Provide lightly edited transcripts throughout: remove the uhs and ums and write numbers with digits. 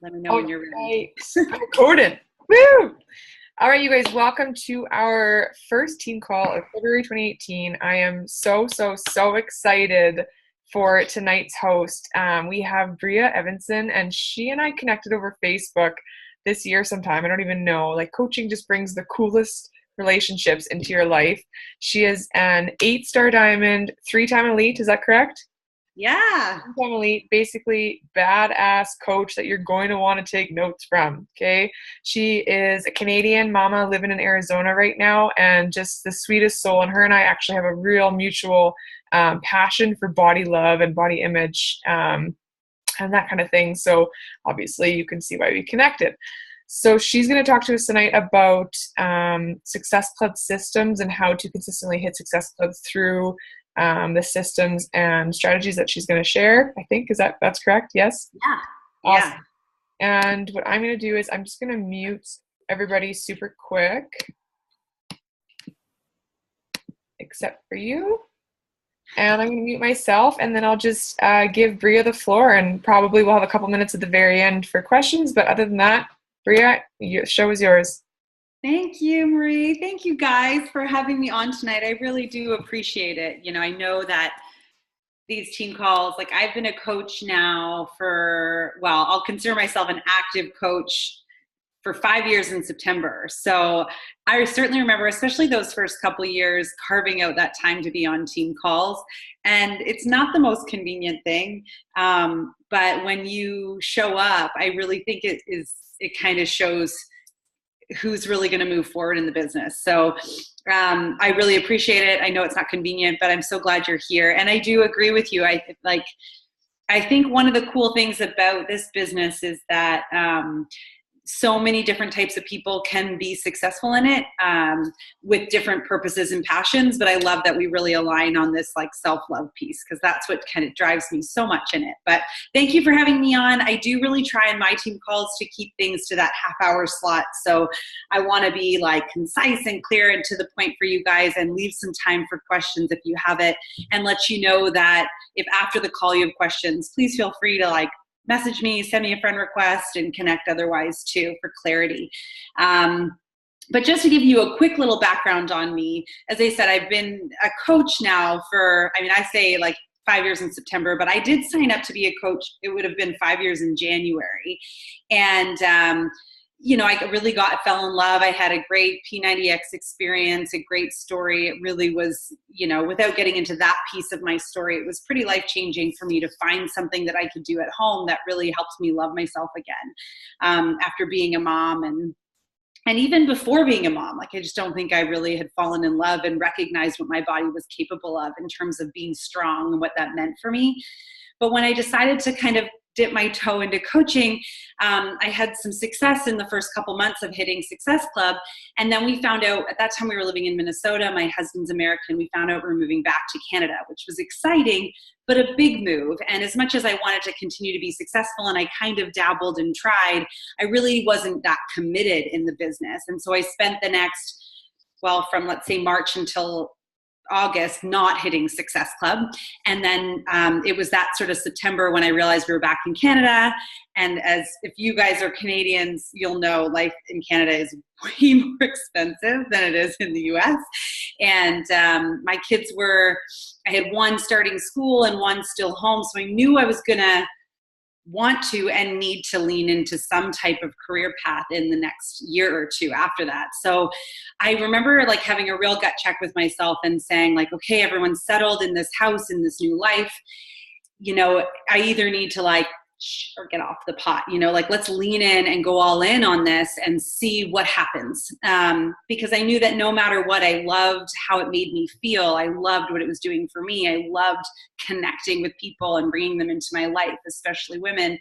Let me know when you're ready. Recording. Woo! All right, you guys, welcome to our first team call of February 2018. I am so excited for tonight's host. We have Bria Evenson, and she and I connected over Facebook this year sometime. I don't even know. Like, coaching just brings the coolest relationships into your life. She is an 8-star diamond, 3-time elite. Is that correct? Yeah. 3-time elite, basically badass coach that you're going to want to take notes from. Okay. She is a Canadian mama living in Arizona right now, and just the sweetest soul. And her and I actually have a real mutual passion for body love and body image and that kind of thing. So obviously you can see why we connected. So she's going to talk to us tonight about Success Club systems and how to consistently hit Success Club through the systems and strategies that she's going to share. I think that's correct? Yes? Yeah. Awesome. Yeah. And what I'm going to do is I'm just going to mute everybody super quick, except for you. And I'm going to mute myself, and then I'll just give Bria the floor, and probably we'll have a couple minutes at the very end for questions. But other than that, Bria, the show is yours. Thank you, Marie. Thank you guys for having me on tonight. I really do appreciate it. You know, I know that these team calls, like I've been a coach now for, well, I'll consider myself an active coach for 5 years in September. So I certainly remember, especially those first couple of years, carving out that time to be on team calls. And it's not the most convenient thing. But when you show up, I really think it kind of shows who's really going to move forward in the business. So I really appreciate it. I know it's not convenient, but I'm so glad you're here. And I do agree with you. I think one of the cool things about this business is that so many different types of people can be successful in it with different purposes and passions. But I love that we really align on this like self-love piece, because that's what kind of drives me so much in it. But thank you for having me on. I do really try in my team calls to keep things to that half-hour slot. So I want to be like concise and clear and to the point for you guys, and leave some time for questions if you have it, and let you know that if after the call you have questions, please feel free to like message me, send me a friend request, and connect otherwise too for clarity. But just to give you a quick little background on me, as I said, I've been a coach now for, I say like 5 years in September, but I did sign up to be a coach. It would have been 5 years in January. And I really fell in love. I had a great P90X experience, a great story. It really was, without getting into that piece of my story, it was pretty life-changing for me to find something that I could do at home that really helped me love myself again after being a mom. And even before being a mom, like I just don't think I really had fallen in love and recognized what my body was capable of in terms of being strong and what that meant for me. But when I decided to kind of dip my toe into coaching, I had some success in the first couple months of hitting Success Club. And then we found out, at that time we were living in Minnesota, my husband's American, we found out we were moving back to Canada, which was exciting, but a big move. And as much as I wanted to continue to be successful and I kind of dabbled and tried, I really wasn't that committed in the business. And so I spent the next, from let's say March until August not hitting Success Club. And then it was that sort of September when I realized we were back in Canada. And if you guys are Canadians, you'll know life in Canada is way more expensive than it is in the US. And my kids I had one starting school and one still home. So I knew I was going to want to and need to lean into some type of career path in the next year or two after that. So I remember like having a real gut check with myself and saying like, okay, everyone's settled in this house, in this new life. I either need to like or get off the pot, let's lean in and go all in on this and see what happens. Because I knew that no matter what, I loved how it made me feel. I loved what it was doing for me. I loved connecting with people and bringing them into my life, especially women.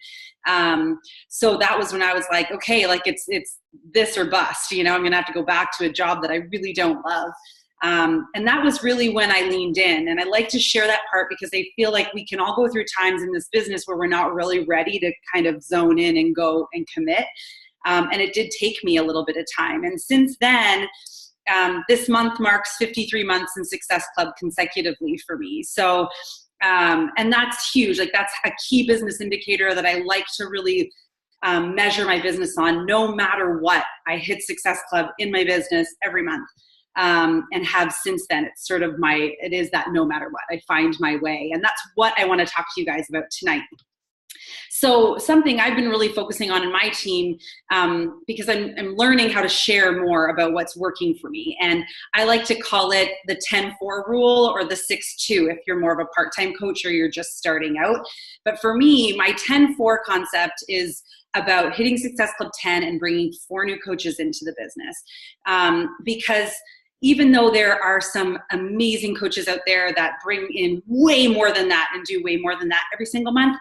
So that was when I was like, okay, like it's this or bust, I'm going to have to go back to a job that I really don't love. And that was really when I leaned in. And I like to share that part because I feel like we can all go through times in this business where we're not really ready to kind of zone in and go and commit. And it did take me a little bit of time. And since then, this month marks 53 months in Success Club consecutively for me. So, and that's huge. Like that's a key business indicator that I like to really measure my business on. No matter what, I hit Success Club in my business every month. And have since then. It's sort of it is that no matter what, I find my way. And that's what I want to talk to you guys about tonight. So something I've been really focusing on in my team, because I'm learning how to share more about what's working for me. And I like to call it the 10-4 rule or the 6-2 if you're more of a part-time coach or you're just starting out. But for me, my 10-4 concept is about hitting Success Club 10 and bringing 4 new coaches into the business. Because even though there are some amazing coaches out there that bring in way more than that and do way more than that every single month,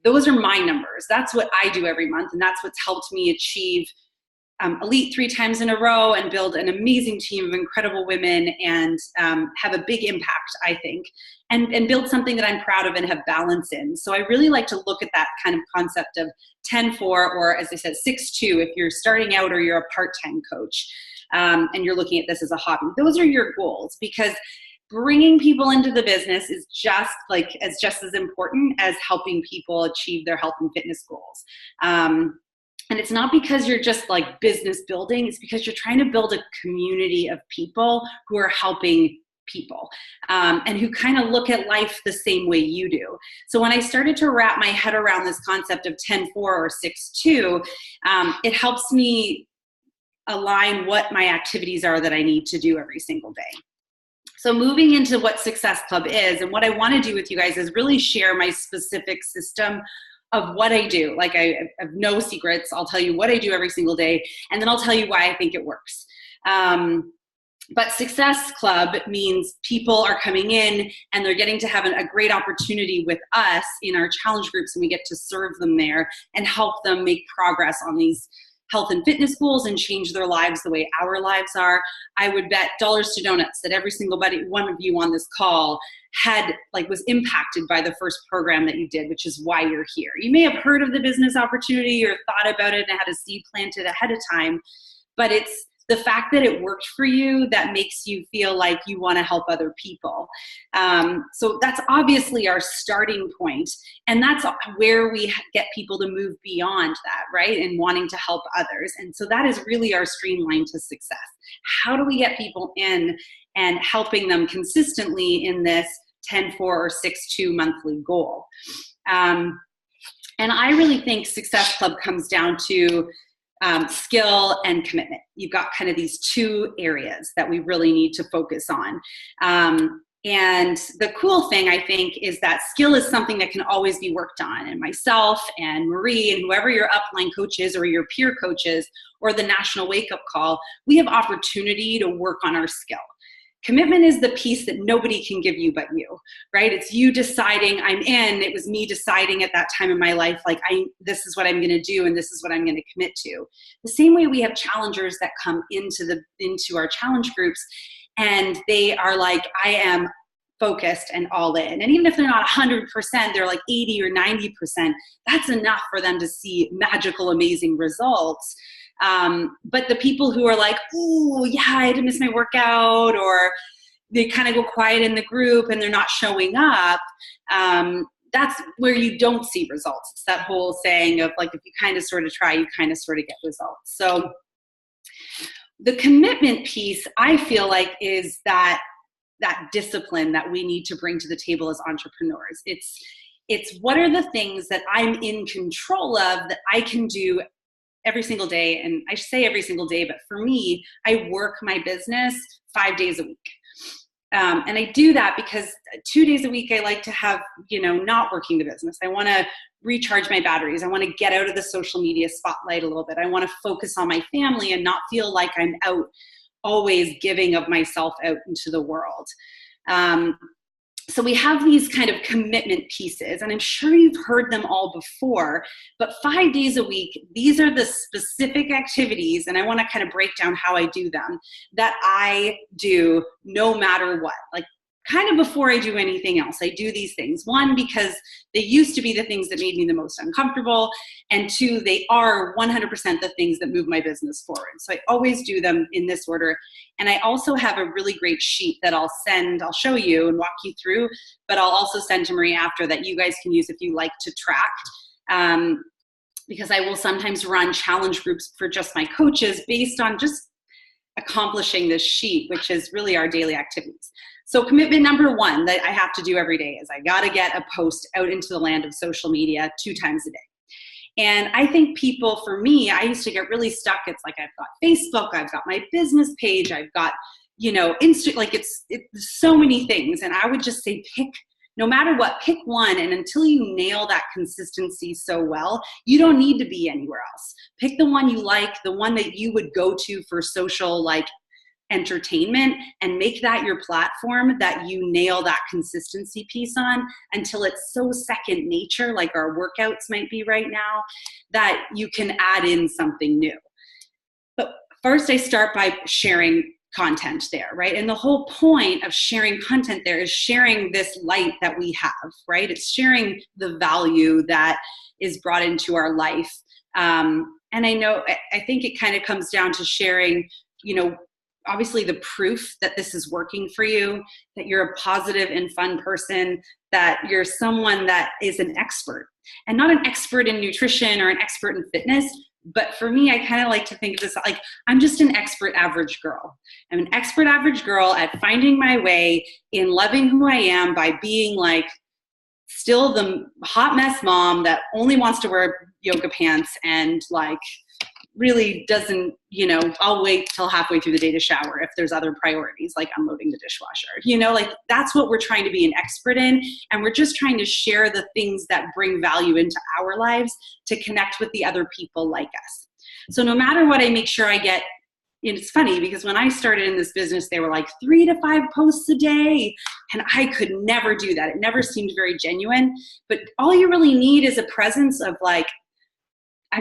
those are my numbers. That's what I do every month. And that's what's helped me achieve elite 3 times in a row and build an amazing team of incredible women and have a big impact, I think, and build something that I'm proud of and have balance in. So I really like to look at that kind of concept of 10-4, or as I said, 6-2 if you're starting out or you're a part-time coach. And you're looking at this as a hobby. Those are your goals, because bringing people into the business is just as important as helping people achieve their health and fitness goals. And it's not because you're just like business building, it's because you're trying to build a community of people who are helping people and who kind of look at life the same way you do. So when I started to wrap my head around this concept of 10-4 or 6-2, it helps me align what my activities are that I need to do every single day. So moving into what Success Club is, and what I want to do with you guys is really share my specific system of what I do. Like I have no secrets. I'll tell you what I do every single day, and then I'll tell you why I think it works. But Success Club means people are coming in and they're getting to have a great opportunity with us in our challenge groups, and we get to serve them there and help them make progress on these health and fitness goals and change their lives the way our lives are. I would bet dollars to donuts that every single one of you on this call was impacted by the first program that you did, which is why you're here. You may have heard of the business opportunity or thought about it and had a seed planted ahead of time, but it's the fact that it worked for you that makes you feel like you want to help other people. So that's obviously our starting point. And that's where we get people to move beyond that, right? And wanting to help others. And so that is really our streamline to success. How do we get people in and helping them consistently in this 10-4 or 6-2 monthly goal? And I really think Success Club comes down to skill and commitment. You've got kind of these 2 areas that we really need to focus on. And the cool thing, I think, is that skill is something that can always be worked on. And myself and Marie and whoever your upline coach is or your peer coaches or the national wake-up call, we have opportunity to work on our skill. Commitment is the piece that nobody can give you but you, right? It's you deciding I'm in. It was me deciding at that time in my life, like this is what I'm going to do and this is what I'm going to commit to. The same way we have challengers that come into our challenge groups and they are like, I am focused and all in. And even if they're not 100%, they're like 80 or 90%, that's enough for them to see magical, amazing results. But the people who are like, oh yeah, I had to miss my workout, or they kind of go quiet in the group and they're not showing up, that's where you don't see results. It's that whole saying of like, if you kind of sort of try, you kind of sort of get results. So the commitment piece, I feel like, is that discipline that we need to bring to the table as entrepreneurs. It's what are the things that I'm in control of that I can do every single day. And I say every single day, but for me, I work my business 5 days a week. And I do that because 2 days a week, I like to have, not working the business. I want to recharge my batteries. I want to get out of the social media spotlight a little bit. I want to focus on my family and not feel like I'm out always giving of myself out into the world. So we have these kind of commitment pieces, and I'm sure you've heard them all before, but 5 days a week, these are the specific activities, and I want to kind of break down how I do them, that I do no matter what. Like kind of before I do anything else, I do these things. 1, because they used to be the things that made me the most uncomfortable, and 2, they are 100% the things that move my business forward. So I always do them in this order. And I also have a really great sheet that I'll show you and walk you through, but I'll also send to Marie after, that you guys can use if you like to track. because I will sometimes run challenge groups for just my coaches based on just accomplishing this sheet, which is really our daily activities. So commitment number one that I have to do every day is I got to get a post out into the land of social media 2 times a day. And I think people, for me, I used to get really stuck. It's like, I've got Facebook, I've got my business page, I've got, Insta, like it's so many things. And I would just say, no matter what, pick one. And until you nail that consistency so well, you don't need to be anywhere else. Pick the one you like, the one that you would go to for social, like, entertainment, and make that your platform that you nail that consistency piece on until it's so second nature, like our workouts might be right now, that you can add in something new. But first I start by sharing content there, right? And the whole point of sharing content there is sharing this light that we have, right? It's sharing the value that is brought into our life. And I think it kind of comes down to sharing, obviously the proof that this is working for you, that you're a positive and fun person, that you're someone that is an expert, and not an expert in nutrition or an expert in fitness. But for me, I kind of like to think of this like, I'm just an expert average girl. I'm an expert average girl at finding my way in loving who I am by being like still the hot mess mom that only wants to wear yoga pants and like really doesn't, I'll wait till halfway through the day to shower if there's other priorities like unloading the dishwasher, like that's what we're trying to be an expert in. And we're just trying to share the things that bring value into our lives to connect with the other people like us. So no matter what, I make sure I get, it's funny because when I started in this business, they were like 3 to 5 posts a day. And I could never do that. It never seemed very genuine. But all you really need is a presence of like,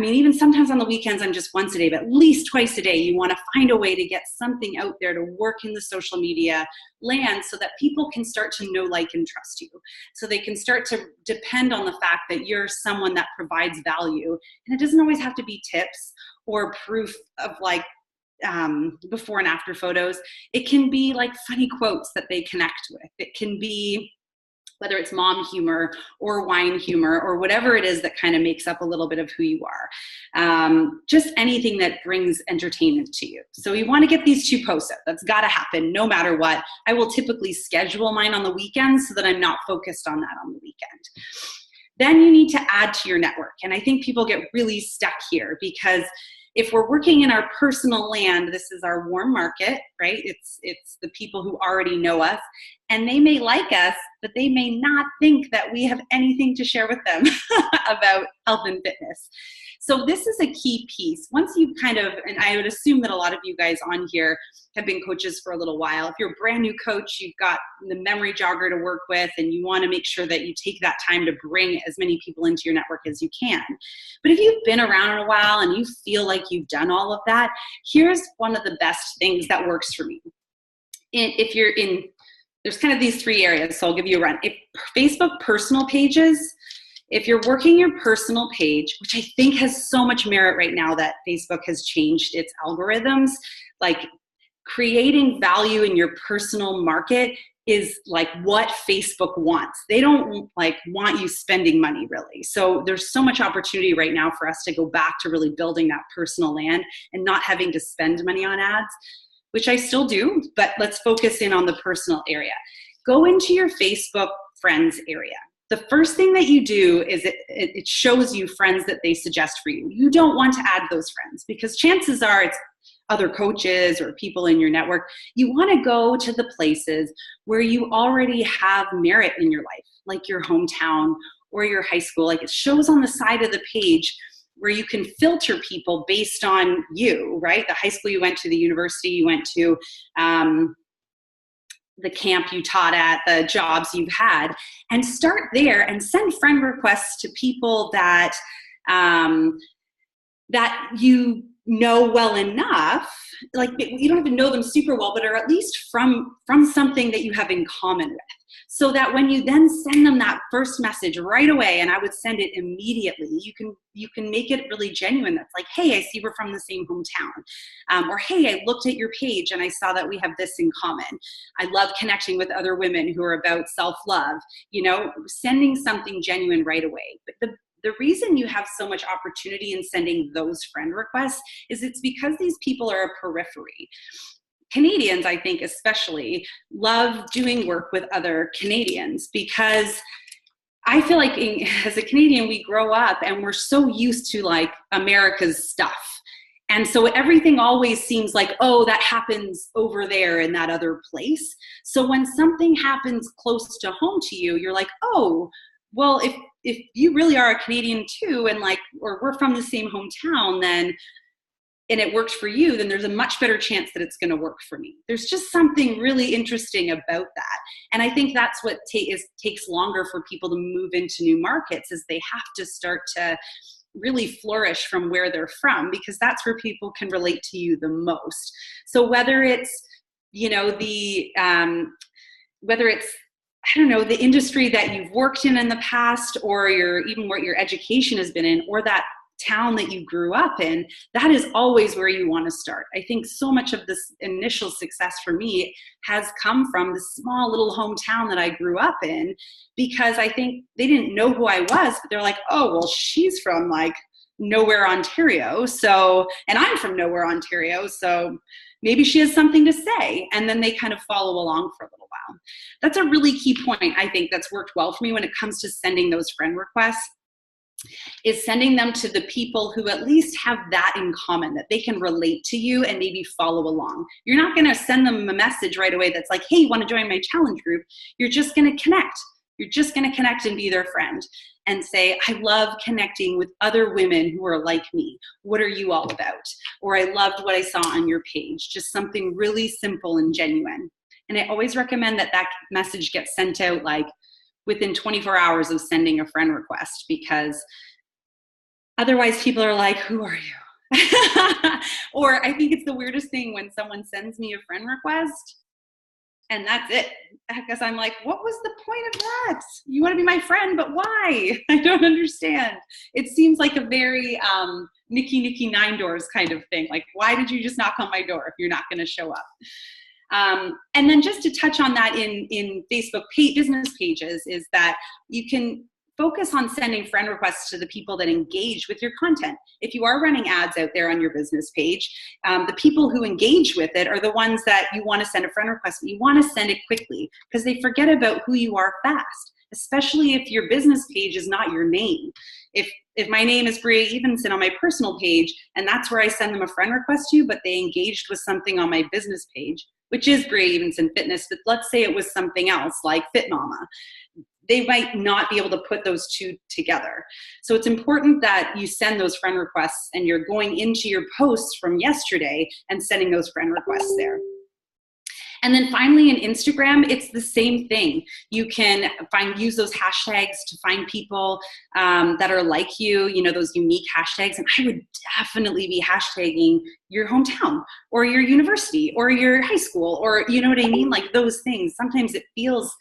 even sometimes on the weekends, I'm just once a day, but at least twice a day, you want to find a way to get something out there to work in the social media land so that people can start to know, like, and trust you. So they can start to depend on the fact that you're someone that provides value. And it doesn't always have to be tips or proof of like before and after photos. It can be like funny quotes that they connect with. It can be whether it's mom humor or wine humor or whatever it is that kind of makes up a little bit of who you are. Just anything that brings entertainment to you. So you want to get these 2 posts out. That's got to happen no matter what. I will typically schedule mine on the weekends so that I'm not focused on that on the weekend. Then you need to add to your network. And I think people get really stuck here because if we're working in our personal land, this is our warm market, right? It's the people who already know us, and they may like us, but they may not think that we have anything to share with them about health and fitness. So this is a key piece. Once you and I would assume that a lot of you guys on here have been coaches for a little while. If you're a brand new coach, you've got the memory jogger to work with, and you want to make sure that you take that time to bring as many people into your network as you can. But if you've been around a while and you feel like you've done all of that, here's one of the best things that works for me. There's kind of these 3 areas, so I'll give you a run. If Facebook personal pages, if you're working your personal page, which I think has so much merit right now that Facebook has changed its algorithms, like creating value in your personal market is like what Facebook wants. They don't like want you spending money really. So there's so much opportunity right now for us to go back to really building that personal land and not having to spend money on ads, which I still do, but let's focus in on the personal area. Go into your Facebook friends area. The first thing that you do is it shows you friends that they suggest for you. You don't want to add those friends because chances are it's other coaches or people in your network. You want to go to the places where you already have merit in your life, like your hometown or your high school. Like it shows on the side of the page where you can filter people based on you, right? The high school you went to, the university you went to, the camp you taught at, the jobs you've had, and start there and send friend requests to people that that you know well enough. Like you don't have to know them super well, but are at least from something that you have in common with. So that when you then send them that first message right away, and I would send it immediately, you can make it really genuine. That's like, hey, I see we're from the same hometown. Or hey, I looked at your page and I saw that we have this in common. I love connecting with other women who are about self-love, sending something genuine right away. But the reason you have so much opportunity in sending those friend requests is it's because these people are a periphery. Canadians, I think especially, love doing work with other Canadians because I feel like as a Canadian, we grow up and we're so used to like America's stuff. And so everything always seems like, oh, that happens over there in that other place. So when something happens close to home to you, you're like, oh, well, if you really are a Canadian too, and like, or we're from the same hometown, then, and it worked for you, then there's a much better chance that it's going to work for me. There's just something really interesting about that. And I think that's what takes longer for people to move into new markets, is they have to start to really flourish from where they're from, because that's where people can relate to you the most. So whether it's, you know, whether it's, I don't know, the industry that you've worked in the past, or even what your education has been in, or that town that you grew up in, that is always where you want to start. I think so much of this initial success for me has come from the small little hometown that I grew up in, because I think they didn't know who I was, but they're like, oh, well, she's from like nowhere, Ontario. So, and I'm from nowhere, Ontario. So maybe she has something to say. And then they kind of follow along for a little while. That's a really key point, I think, that's worked well for me when it comes to sending those friend requests, is sending them to the people who at least have that in common, that they can relate to you and maybe follow along. You're not going to send them a message right away that's like, hey, you want to join my challenge group? You're just going to connect. You're just going to connect and be their friend and say, I love connecting with other women who are like me. What are you all about? Or I loved what I saw on your page. Just something really simple and genuine. And I always recommend that message gets sent out like within 24 hours of sending a friend request, because otherwise people are like, who are you? Or I think it's the weirdest thing when someone sends me a friend request and that's it. Because I'm like, what was the point of that? You want to be my friend, but why? I don't understand. It seems like a very Nikki 9 doors kind of thing. Like, why did you just knock on my door if you're not going to show up? And then just to touch on that in Facebook business pages, is that you can focus on sending friend requests to the people that engage with your content. If you are running ads out there on your business page, the people who engage with it are the ones that you want to send a friend request. You want to send it quickly because they forget about who you are fast, especially if your business page is not your name. If my name is Bria Evenson on my personal page, and that's where I send them a friend request to, but they engaged with something on my business page, which is Bria Evenson Fitness, but let's say it was something else like Fit Mama, they might not be able to put those two together. So it's important that you send those friend requests and you're going into your posts from yesterday and sending those friend requests there. And then finally in Instagram, it's the same thing. You can use those hashtags to find people that are like you, those unique hashtags. And I would definitely be hashtagging your hometown or your university or your high school, or you know what I mean? Like those things. Sometimes it feels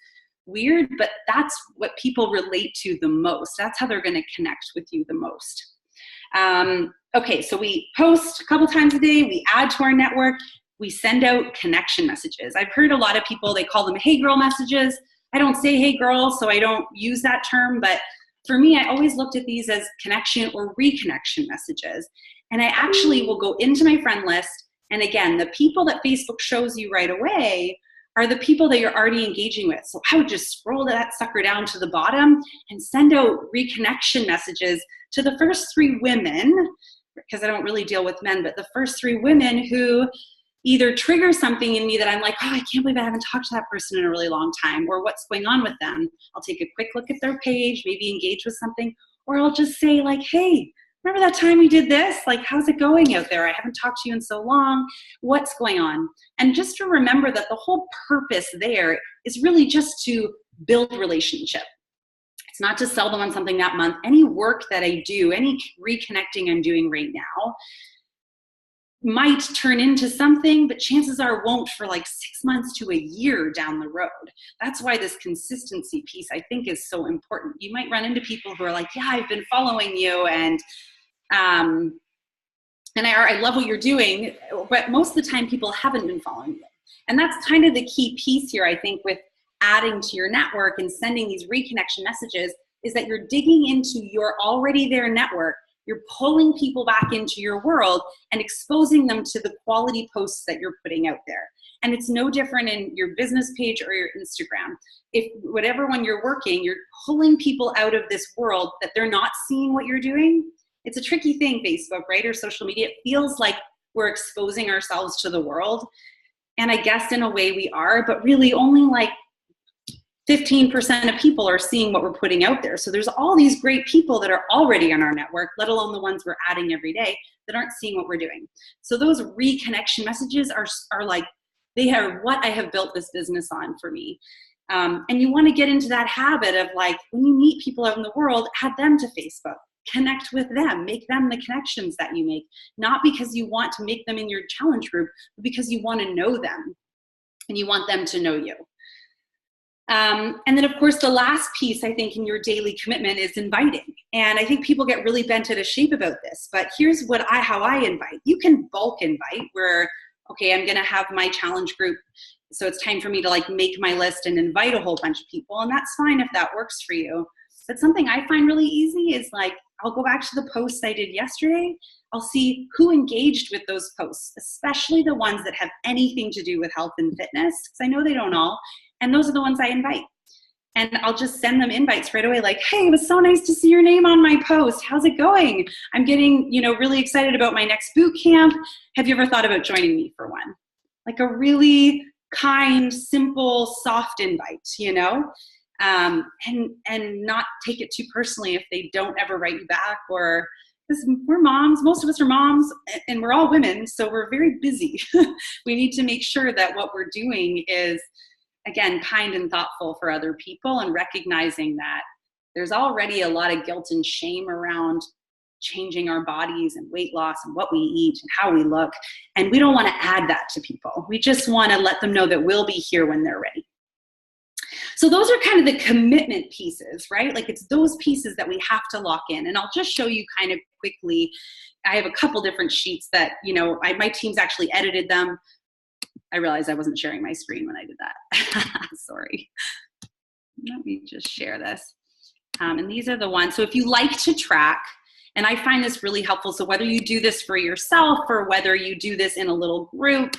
weird, but that's what people relate to the most. That's how they're going to connect with you the most. Okay, so we post a couple times a day, we add to our network, we send out connection messages. I've heard a lot of people, they call them hey girl messages. I don't say hey girl, so I don't use that term, but for me, I always looked at these as connection or reconnection messages. And I actually will go into my friend list, and again, the people that Facebook shows you right away are the people that you're already engaging with. So I would just scroll that sucker down to the bottom and send out reconnection messages to the first 3 women, because I don't really deal with men, but the first 3 women who either trigger something in me that I'm like, oh, I can't believe I haven't talked to that person in a really long time, or what's going on with them. I'll take a quick look at their page, maybe engage with something, or I'll just say like, hey, remember that time we did this? Like, how's it going out there? I haven't talked to you in so long. What's going on? And just to remember that the whole purpose there is really just to build relationship. It's not to sell them on something that month. Any work that I do, any reconnecting I'm doing right now might turn into something, but chances are won't for like 6 months to a year down the road. That's why this consistency piece I think is so important. You might run into people who are like, yeah, I've been following you and I love what you're doing, but most of the time people haven't been following you. And that's kind of the key piece here, I think, with adding to your network and sending these reconnection messages. is that you're digging into your already there network. You're pulling people back into your world and exposing them to the quality posts that you're putting out there. And it's no different in your business page or your Instagram. If whatever one you're working, you're pulling people out of this world that they're not seeing what you're doing. It's a tricky thing, Facebook, right? Or social media. It feels like we're exposing ourselves to the world. And I guess in a way we are, but really only like 15% of people are seeing what we're putting out there. So there's all these great people that are already on our network, let alone the ones we're adding every day, that aren't seeing what we're doing. So those reconnection messages are like, they are what I have built this business on for me. And you want to get into that habit of like, when you meet people out in the world, add them to Facebook, connect with them, make them the connections that you make, not because you want to make them in your challenge group, but because you want to know them and you want them to know you. And then of course, the last piece I think in your daily commitment is inviting. And I think people get really bent out of shape about this, but here's how I invite. You can bulk invite where, okay, I'm going to have my challenge group. So it's time for me to like make my list and invite a whole bunch of people. And that's fine if that works for you. But something I find really easy is like, I'll go back to the posts I did yesterday. I'll see who engaged with those posts, especially the ones that have anything to do with health and fitness, because I know they don't all. And those are the ones I invite. And I'll just send them invites right away, like, hey, it was so nice to see your name on my post. How's it going? I'm getting, really excited about my next boot camp. Have you ever thought about joining me for one? Like a really kind, simple, soft invite, and not take it too personally if they don't ever write you back, or because we're moms, most of us are moms, and we're all women, so we're very busy. We need to make sure that what we're doing is, again, kind and thoughtful for other people, and recognizing that there's already a lot of guilt and shame around changing our bodies and weight loss and what we eat and how we look. And we don't want to add that to people. We just want to let them know that we'll be here when they're ready. So those are kind of the commitment pieces, right? Like it's those pieces that we have to lock in. And I'll just show you kind of quickly. I have a couple different sheets that, my team's actually edited them. I realized I wasn't sharing my screen when I did that. Sorry. Let me just share this. And these are the ones. So if you like to track, and I find this really helpful. So whether you do this for yourself or whether you do this in a little group,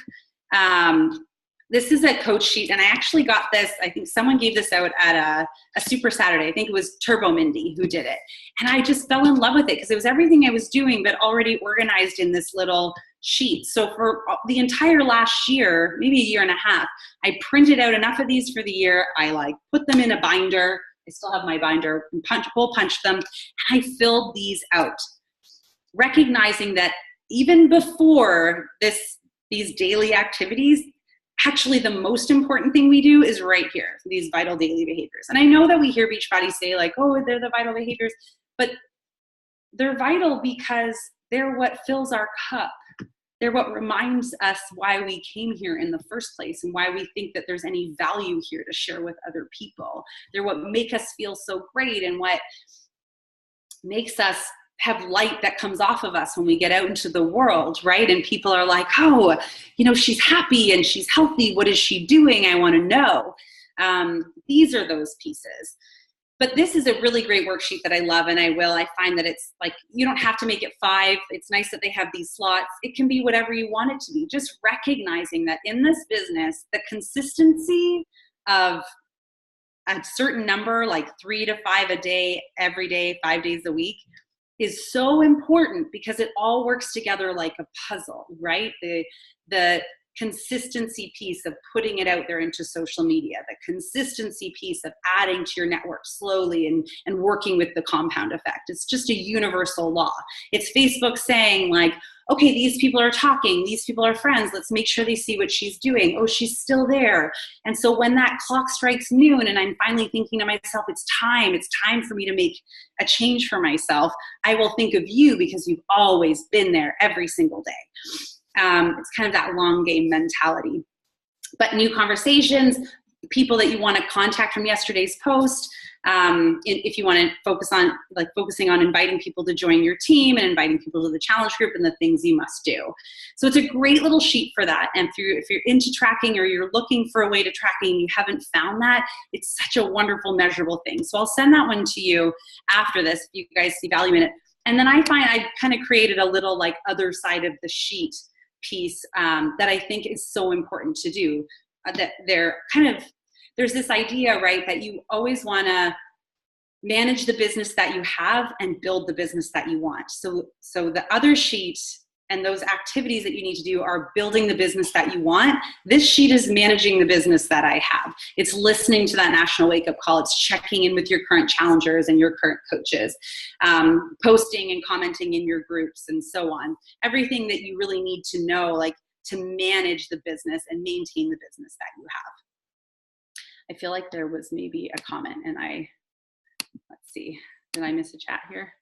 this is a coach sheet. And I actually got this, I think someone gave this out at a Super Saturday. I think it was Turbo Mindy who did it. And I just fell in love with it because it was everything I was doing, but already organized in this little sheet. So for the entire last year, maybe a year and a half, I printed out enough of these for the year. I put them in a binder. I still have my binder, and hole punched them. And I filled these out, recognizing that even before these daily activities, actually the most important thing we do is right here, these vital daily behaviors. And I know that we hear Beachbody say like, oh, they're the vital behaviors, but they're vital because they're what fills our cup. They're what reminds us why we came here in the first place and why we think that there's any value here to share with other people. They're what make us feel so great and what makes us have light that comes off of us when we get out into the world, right? And people are like, oh, she's happy and she's healthy. What is she doing? I want to know. These are those pieces. But this is a really great worksheet that I love, and I find that it's like, you don't have to make it 5. It's nice that they have these slots. It can be whatever you want it to be. Just recognizing that in this business, the consistency of a certain number, like 3 to 5 a day, every day, 5 days a week, is so important because it all works together like a puzzle, right? The consistency piece of putting it out there into social media, the consistency piece of adding to your network slowly and working with the compound effect. It's just a universal law. It's Facebook saying like, okay, these people are talking, these people are friends, let's make sure they see what she's doing. Oh, she's still there. And so when that clock strikes noon and I'm finally thinking to myself, it's time for me to make a change for myself, I will think of you because you've always been there every single day. It's kind of that long game mentality. But new conversations, people that you want to contact from yesterday's post, If you want to focusing on inviting people to join your team and inviting people to the challenge group and the things you must do. So it's a great little sheet for that. And if you're into tracking or you're looking for a way to tracking and you haven't found that, it's such a wonderful measurable thing. So I'll send that one to you after this if you guys see value in it. And then I find I kind of created a little like other side of the sheet piece that I think is so important to do. That there's this idea, right, that you always want to manage the business that you have and build the business that you want. So the other sheet and those activities that you need to do are building the business that you want. This sheet is managing the business that I have. It's listening to that national wake-up call. It's checking in with your current challengers and your current coaches, posting and commenting in your groups and so on. Everything that you really need to know, like to manage the business and maintain the business that you have. I feel like there was maybe a comment and let's see, did I miss a chat here?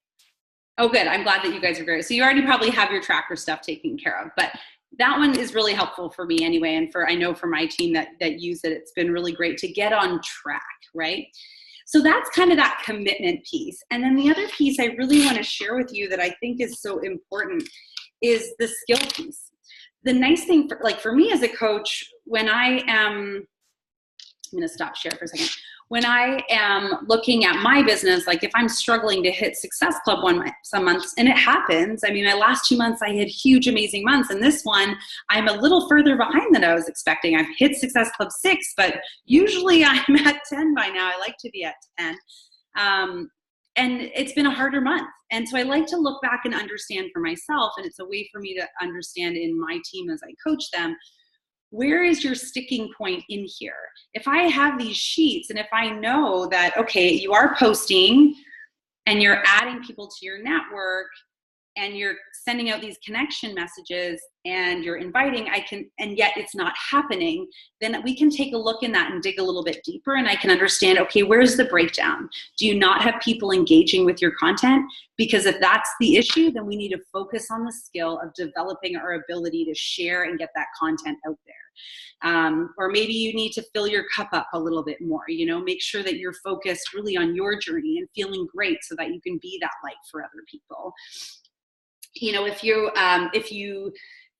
Oh, good. I'm glad that you guys are so you already probably have your tracker stuff taken care of, but that one is really helpful for me anyway. And I know for my team that use it, it's been really great to get on track, right? So that's kind of that commitment piece. And then the other piece I really want to share with you that I think is so important is the skill piece. The nice thing for me as a coach, when I'm going to stop share for a second. When I am looking at my business, like if I'm struggling to hit Success Club some months, and it happens. I mean, my last 2 months, I had huge, amazing months. And this one, I'm a little further behind than I was expecting. I've hit Success Club 6, but usually I'm at 10 by now. I like to be at 10. And it's been a harder month. And so I like to look back and understand for myself. And it's a way for me to understand in my team as I coach them, where is your sticking point in here? If I have these sheets and if I know that, okay, you are posting and you're adding people to your network and you're sending out these connection messages and you're inviting, and yet it's not happening, then we can take a look in that and dig a little bit deeper and I can understand, okay, where's the breakdown? Do you not have people engaging with your content? Because if that's the issue, then we need to focus on the skill of developing our ability to share and get that content out there. Or maybe you need to fill your cup up a little bit more, make sure that you're focused really on your journey and feeling great so that you can be that light for other people. If you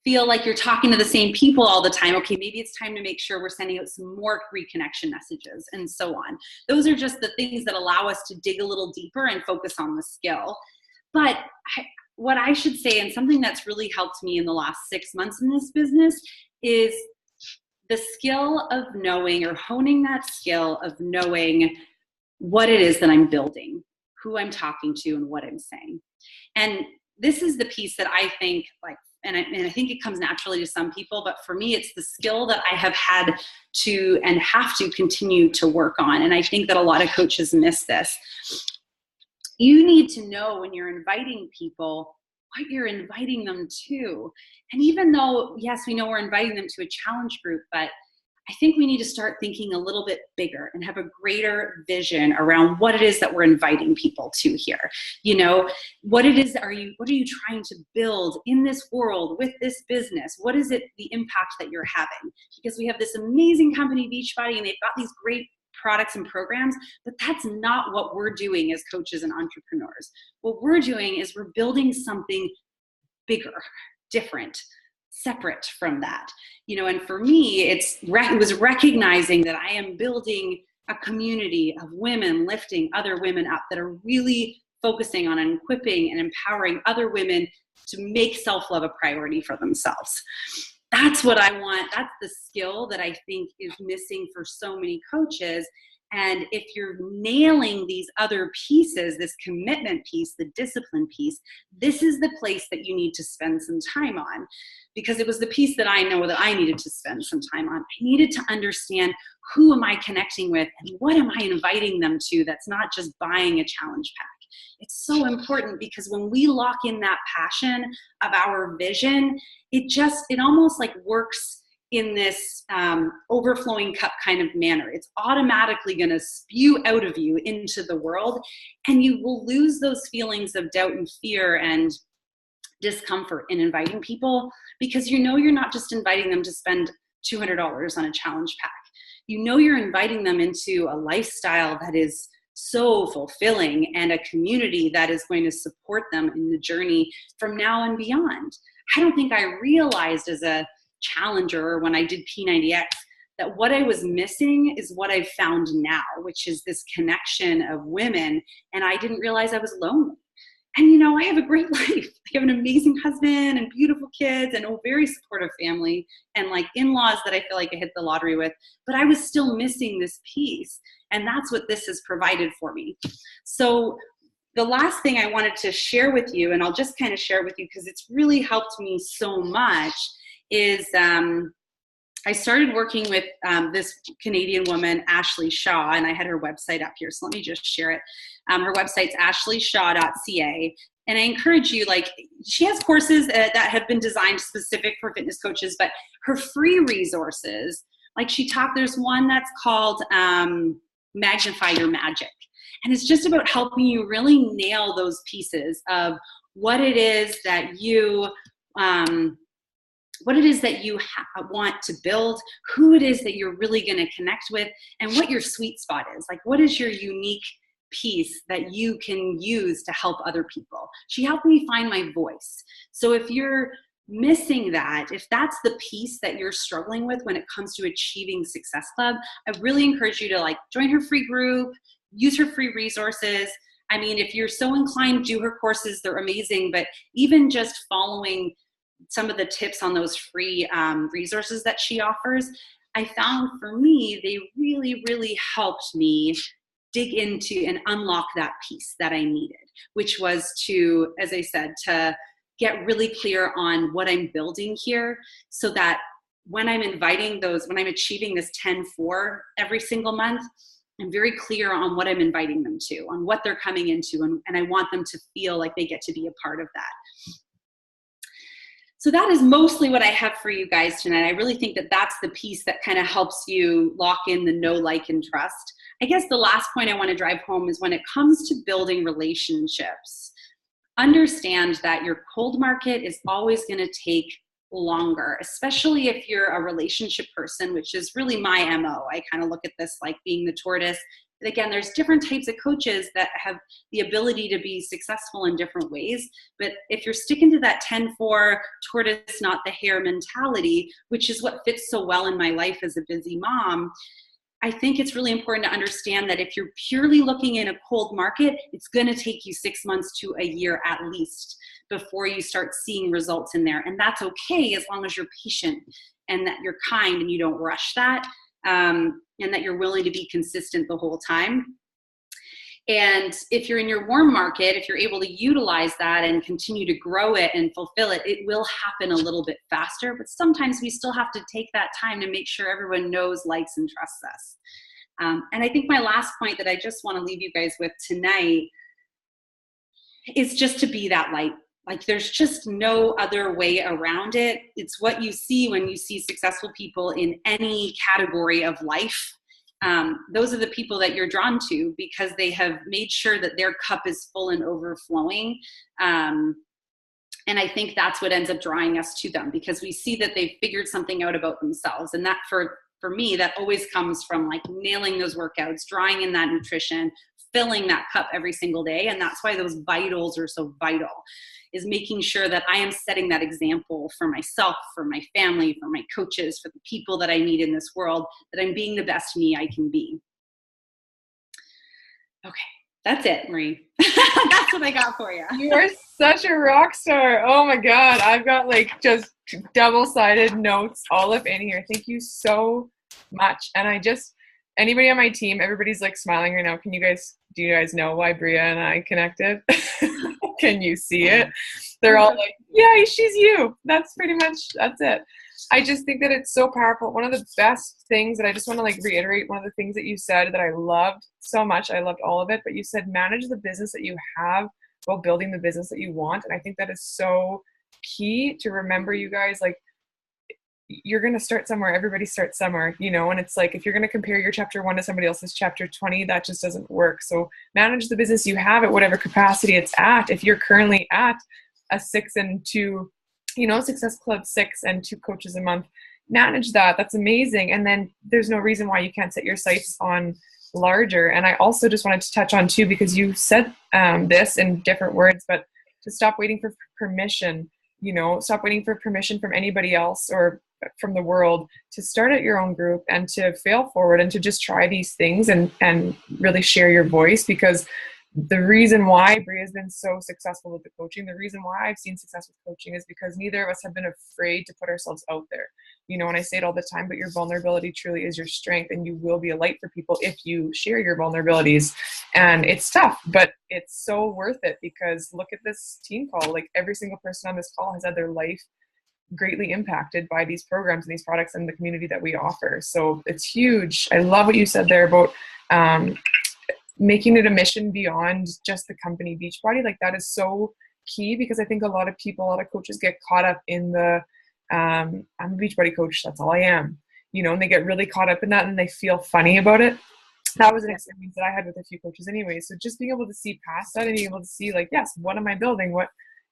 feel like you're talking to the same people all the time, okay, maybe it's time to make sure we're sending out some more reconnection messages and so on. Those are just the things that allow us to dig a little deeper and focus on the skill. But what I should say, and something that's really helped me in the last 6 months in this business, is the skill of knowing or honing that skill of knowing what it is that I'm building, who I'm talking to, and what I'm saying. And this is the piece that I think and I think it comes naturally to some people, but for me, it's the skill that I have had to and have to continue to work on. And I think that a lot of coaches miss this. You need to know when you're inviting people what you're inviting them to. And even though, yes, we know we're inviting them to a challenge group, but I think we need to start thinking a little bit bigger and have a greater vision around what it is that we're inviting people to here. What are you trying to build in this world with this business? What is it, the impact that you're having? Because we have this amazing company, Beachbody, and they've got these great products and programs, but that's not what we're doing as coaches and entrepreneurs. What we're doing is we're building something bigger, different, separate from that. And for me, it was recognizing that I am building a community of women lifting other women up that are really focusing on equipping and empowering other women to make self-love a priority for themselves. That's what I want. That's the skill that I think is missing for so many coaches. And if you're nailing these other pieces, this commitment piece, the discipline piece, this is the place that you need to spend some time on, because it was the piece that I know that I needed to spend some time on. I needed to understand, who am I connecting with and what am I inviting them to that's not just buying a challenge pack. It's so important, because when we lock in that passion of our vision, it almost like works in this overflowing cup kind of manner. It's automatically going to spew out of you into the world, and you will lose those feelings of doubt and fear and discomfort in inviting people, because you're not just inviting them to spend $200 on a challenge pack. You're inviting them into a lifestyle that is so fulfilling, and a community that is going to support them in the journey from now and beyond. I don't think I realized as a challenger when I did P90X that what I was missing is what I've found now, which is this connection of women. And I didn't realize I was lonely. And, you know, I have a great life. I have an amazing husband and beautiful kids and a very supportive family and like in-laws that I feel like I hit the lottery with, but I was still missing this piece. And that's what this has provided for me. So the last thing I wanted to share with you, and I'll just kind of share it with you because it's really helped me so much, is I started working with this Canadian woman, Ashley Shaw, and I had her website up here, so let me just share it. Her website's ashleyshaw.ca, and I encourage you, like, she has courses that have been designed specific for fitness coaches, but her free resources, like there's one that's called Magnify Your Magic, and it's just about helping you really nail those pieces of what it is that you want to build, who it is that you're really going to connect with, and what your sweet spot is. Like, what is your unique piece that you can use to help other people? She helped me find my voice. So if you're missing that, if that's the piece that you're struggling with when it comes to achieving Success Club, I really encourage you to like join her free group, use her free resources. I mean, if you're so inclined, do her courses, they're amazing, but even just following some of the tips on those free resources that she offers, I found for me, they really, really helped me dig into and unlock that piece that I needed, which was to, as I said, to get really clear on what I'm building here so that when I'm achieving this 10-4 every single month, I'm very clear on what I'm inviting them to, on what they're coming into, and I want them to feel like they get to be a part of that. So that is mostly what I have for you guys tonight. I really think that that's the piece that kind of helps you lock in the know, like, and trust. I guess the last point I want to drive home is when it comes to building relationships, understand that your cold market is always going to take longer, especially if you're a relationship person, which is really my MO. I kind of look at this like being the tortoise. But again, there's different types of coaches that have the ability to be successful in different ways. But if you're sticking to that 10-4 tortoise, not the hare mentality, which is what fits so well in my life as a busy mom, I think it's really important to understand that if you're purely looking in a cold market, it's going to take you 6 months to a year at least before you start seeing results in there. And that's okay as long as you're patient and that you're kind and you don't rush that. And that you're willing to be consistent the whole time. And if you're in your warm market, if you're able to utilize that and continue to grow it and fulfill it, it will happen a little bit faster. But sometimes we still have to take that time to make sure everyone knows, likes, and trusts us. And I think my last point that I just want to leave you guys with tonight is just to be that light. Like, there's just no other way around it. It's what you see when you see successful people in any category of life. Those are the people that you're drawn to because they have made sure that their cup is full and overflowing. And I think that's what ends up drawing us to them because we see that they've figured something out about themselves. And that for me, that always comes from like nailing those workouts, drawing in that nutrition, filling that cup every single day. And that's why those vitals are so vital, is making sure that I am setting that example for myself, for my family, for my coaches, for the people that I meet in this world, that I'm being the best me I can be. Okay, that's it, Marie. That's what I got for you. You are such a rock star. Oh my God. I've got like just double-sided notes all up in here. Thank you so much. And anybody on my team, everybody's like smiling right now. Do you guys know why Bria and I connected? Can you see it? They're all like, yay, she's you. That's it. I just think that it's so powerful. One of the best things that I just want to like reiterate, one of the things that you said that I loved so much, I loved all of it, but you said manage the business that you have while building the business that you want. And I think that is so key to remember, you guys. Like, you're going to start somewhere. Everybody starts somewhere, and it's like, if you're going to compare your chapter 1 to somebody else's chapter 20, that just doesn't work. So manage the business you have at whatever capacity it's at. If you're currently at a 6 and 2, Success Club 6 and 2 coaches a month, manage that. That's amazing. And then there's no reason why you can't set your sights on larger. And I also just wanted to touch on too, because you said this in different words, but to stop waiting for permission, stop waiting for permission from anybody else or from the world, to start at your own group and to fail forward and to just try these things and really share your voice. Because the reason why Bria has been so successful with the coaching, the reason why I've seen success with coaching, is because neither of us have been afraid to put ourselves out there. And I say it all the time, but your vulnerability truly is your strength, and you will be a light for people if you share your vulnerabilities. And it's tough, but it's so worth it, because look at this team call. Like, every single person on this call has had their life greatly impacted by these programs and these products and the community that we offer. So it's huge. I love what you said there about making it a mission beyond just the company Beachbody. Like, that is so key, because I think a lot of coaches get caught up in the I'm a Beachbody coach, that's all I am, and they get really caught up in that and they feel funny about it. That was an experience that I had with a few coaches anyway. So just being able to see past that and being able to see, like, yes, what am I building? What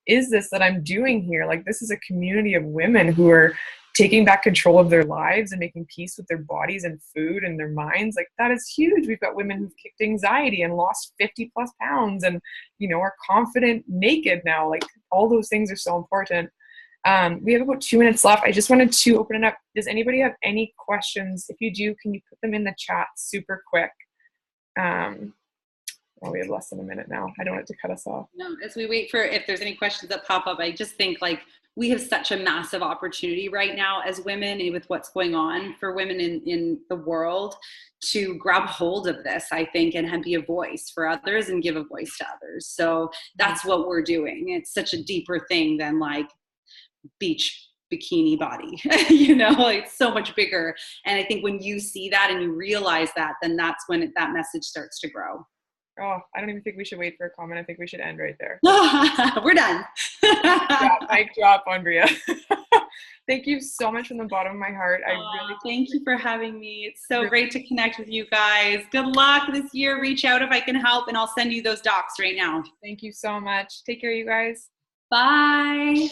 is this that I'm doing here? Like, this is a community of women who are taking back control of their lives and making peace with their bodies and food and their minds. Like, that is huge. We've got women who've kicked anxiety and lost 50 plus pounds and, are confident naked now. Like, all those things are so important. We have about 2 minutes left. I just wanted to open it up. Does anybody have any questions? If you do, can you put them in the chat super quick? We have less than a minute now. I don't want it to cut us off. No, as we wait for, if there's any questions that pop up, I just think, like, we have such a massive opportunity right now as women, and with what's going on for women in the world, to grab hold of this, I think, and be a voice for others and give a voice to others. So that's what we're doing. It's such a deeper thing than, like, beach bikini body. It's so much bigger. And I think when you see that and you realize that, then that's when that message starts to grow. Oh, I don't even think we should wait for a comment. I think we should end right there. We're done. Yeah, mic drop on Bria. Thank you so much from the bottom of my heart. Thank you for having me. It's so great to connect with you guys. Good luck this year. Reach out if I can help, and I'll send you those docs right now. Thank you so much. Take care, you guys. Bye.